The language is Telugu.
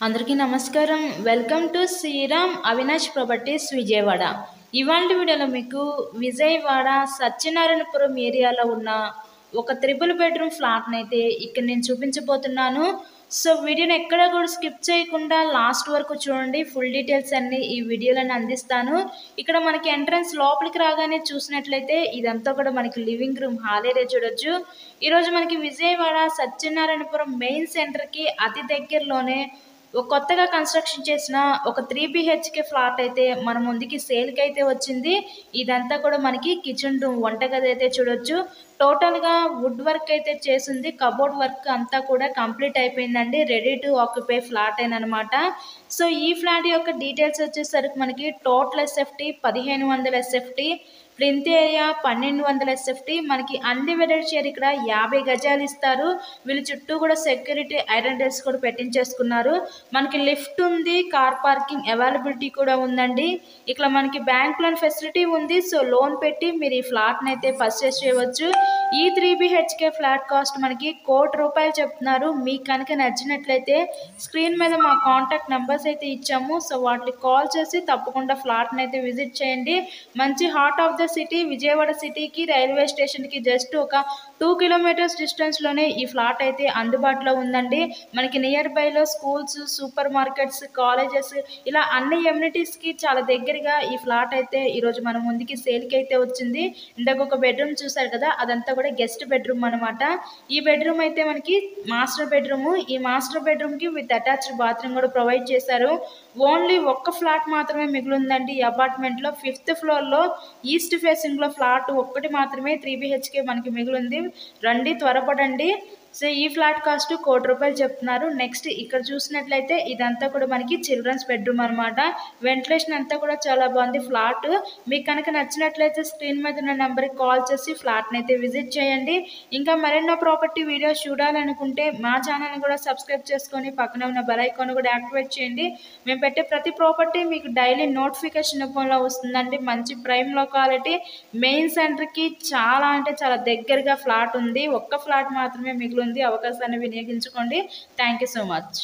అందరికీ నమస్కారం. Welcome to Sriram Avinash properties Vijayawada. ఇవాల్టి వీడియోలో మీకు విజయవాడ సత్యనారాయణపురం ఏరియాలో ఉన్న ఒక త్రిపుల్ బెడ్రూమ్ ఫ్లాట్‌నైతే ఇక్కడ నేను చూపించబోతున్నాను. సో వీడియోని ఎక్కడ కూడా స్కిప్ చేయకుండా లాస్ట్ వరకు చూడండి. ఫుల్ డీటెయిల్స్ అన్నీ ఈ వీడియోలోనే అందిస్తాను. ఇక్కడ మనకి ఎంట్రన్స్ లోపలికి రాగానే చూసినట్లయితే ఇదంతా కూడా మనకి లివింగ్ రూమ్ హాల్ ఏరియా చూడొచ్చు. ఈరోజు మనకి విజయవాడ సత్యనారాయణపురం మెయిన్ సెంటర్‌కి అతి దగ్గరలోనే కొత్తగా కన్స్ట్రక్షన్ చేసిన ఒక 3 BHK ఫ్లాట్ అయితే మన ముందుకి సేల్కి అయితే వచ్చింది. ఇదంతా కూడా మనకి కిచెన్ రూమ్ వంటగది అయితే చూడొచ్చు. టోటల్గా వుడ్ వర్క్ అయితే చేసింది. కబోర్డ్ వర్క్ అంతా కూడా కంప్లీట్ అయిపోయిందండి. రెడీ టు ఆక్యుపై ఫ్లాట్ అనమాట. సో ఈ ఫ్లాట్ యొక్క డీటెయిల్స్ వచ్చేసరికి మనకి total SFT 1500 SFT, plinth area 1200 SFT, మనకి అన్డివైడెడ్ షేర్ ఇక్కడ 50 గజాలు ఇస్తారు. వీళ్ళు చుట్టూ కూడా సెక్యూరిటీ ఐరన్ రైల్స్ కూడా పెట్టించేసుకున్నారు. మనకి లిఫ్ట్ ఉంది, కార్ పార్కింగ్ అవైలబిలిటీ కూడా ఉందండి. ఇక్కడ మనకి బ్యాంక్ లోన్ ఫెసిలిటీ ఉంది. సో లోన్ పెట్టి మీరు ఈ ఫ్లాట్ని అయితే పర్చేస్ చేయవచ్చు. ఈ 3 BHK ఫ్లాట్ కాస్ట్ మనకి ₹1,00,00,000 చెప్తున్నారు. మీకు కనుక నచ్చినట్లయితే స్క్రీన్ మీద మా కాంటాక్ట్ నెంబర్స్ అయితే ఇచ్చాము. సో వాటికి కాల్ చేసి తప్పకుండా ఫ్లాట్ని అయితే విజిట్ చేయండి. మంచి heart of the city Vijayawada సిటీకి రైల్వే స్టేషన్కి జస్ట్ ఒక 2 కిలోమీటర్స్ డిస్టెన్స్లోనే ఈ ఫ్లాట్ అయితే అందుబాటులో ఉందండి. మనకి నియర్ బైలో స్కూల్స్, సూపర్ మార్కెట్స్, కాలేజెస్ ఇలా అన్ని ఎమ్యూనిటీస్కి చాలా దగ్గరగా ఈ ఫ్లాట్ అయితే ఈరోజు మన ముందుకి సేల్కి అయితే వచ్చింది. ఇందాక ఒక బెడ్రూమ్ చూసారు కదా, అదంతా కూడా గెస్ట్ బెడ్రూమ్ అనమాట. ఈ బెడ్రూమ్ అయితే మనకి మాస్టర్ బెడ్రూమ్. ఈ మాస్టర్ బెడ్రూమ్కి విత్ అటాచ్డ్ బాత్రూమ్ కూడా ప్రొవైడ్ చేశారు. ఓన్లీ ఒక్క ఫ్లాట్ మాత్రమే మిగిలిందండి ఈ అపార్ట్మెంట్లో. 5th ఫ్లోర్లో ఈస్ట్ ఫేసింగ్లో ఫ్లాట్ ఒక్కటి మాత్రమే 3 BHK మనకి మిగిలింది. రండి, త్వరపడండి. సో ఈ ఫ్లాట్ కాస్ట్ ₹1,00,00,000 చెప్తున్నారు. నెక్స్ట్ ఇక్కడ చూసినట్లయితే ఇదంతా కూడా మనకి చిల్డ్రన్స్ బెడ్రూమ్ అనమాట. వెంటిలేషన్ అంతా కూడా చాలా బాగుంది ఫ్లాట్. మీకు కనుక నచ్చినట్లయితే స్క్రీన్ మీద ఉన్న నెంబర్కి కాల్ చేసి ఫ్లాట్ని అయితే విజిట్ చేయండి. ఇంకా మరెన్నో ప్రాపర్టీ వీడియోస్ చూడాలనుకుంటే మా ఛానల్ని కూడా సబ్స్క్రైబ్ చేసుకొని పక్కన ఉన్న బెల్ ఐకాన్ కూడా యాక్టివేట్ చేయండి. మేము పెట్టే ప్రతి ప్రాపర్టీ మీకు డైలీ నోటిఫికేషన్ రూపంలో వస్తుందండి. మంచి ప్రైమ్ లొకాలిటీ మెయిన్ సెంటర్కి చాలా అంటే చాలా దగ్గరగా ఫ్లాట్ ఉంది. ఒక్క ఫ్లాట్ మాత్రమే మిగిలింది. అవకాశాన్ని వినియోగించుకోండి. Thank you so much.